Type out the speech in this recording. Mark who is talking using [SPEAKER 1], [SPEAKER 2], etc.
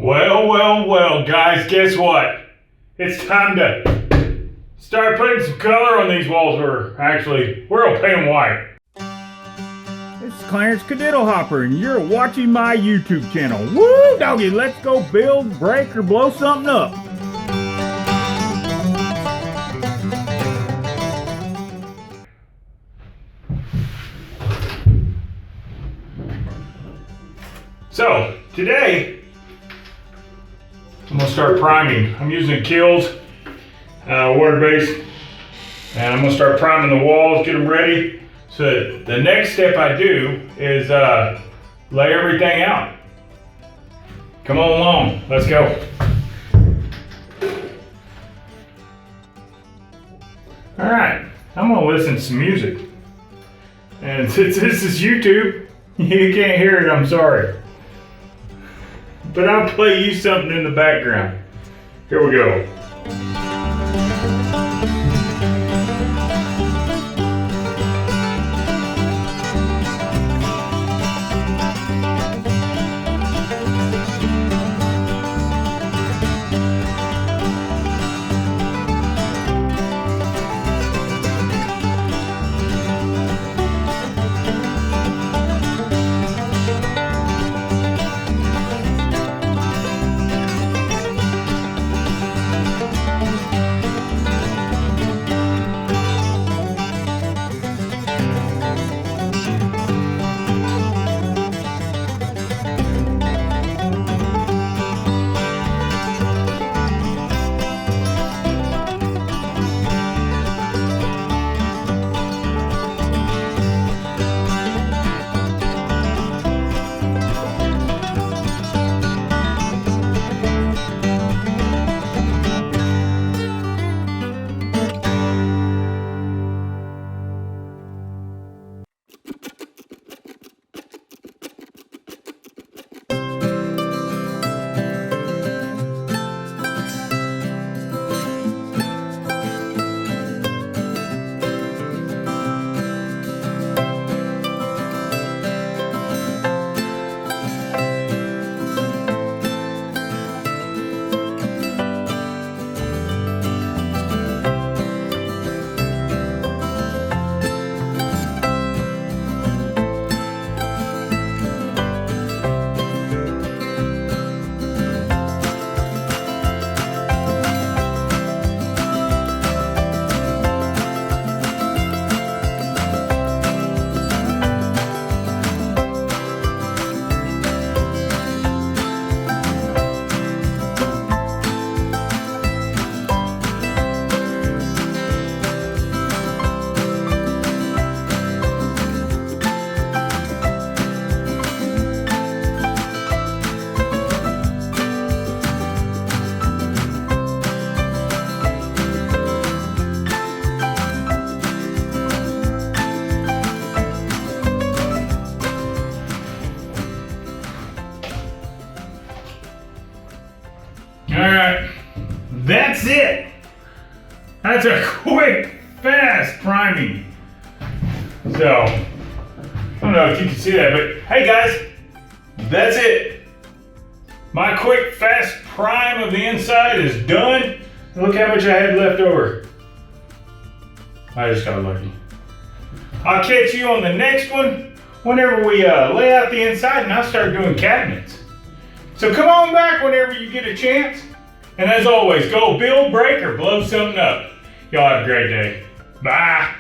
[SPEAKER 1] Well, guys, guess what? It's time to start putting some color on these walls, we're gonna paint them white.
[SPEAKER 2] This is Clarence Cadiddlehopper, and you're watching my YouTube channel. Woo, doggy, let's go build, break, or blow something up.
[SPEAKER 1] So, today, I'm gonna start priming. I'm using Kilz water base, and I'm gonna start priming the walls, get them ready. So the next step I do is lay everything out. Come on along, let's go. All right, I'm gonna listen to some music. And since this is YouTube, you can't hear it, I'm sorry. But I'll play you something in the background. Here we go. Alright, that's it. That's a quick, fast priming. So, I don't know if you can see that, but hey guys, that's it. My quick, fast prime of the inside is done. Look how much I had left over. I just got lucky. I'll catch you on the next one whenever we lay out the inside and I'll start doing cabinets. So come on back whenever you get a chance. And as always, go build, break, or blow something up. Y'all have a great day. Bye.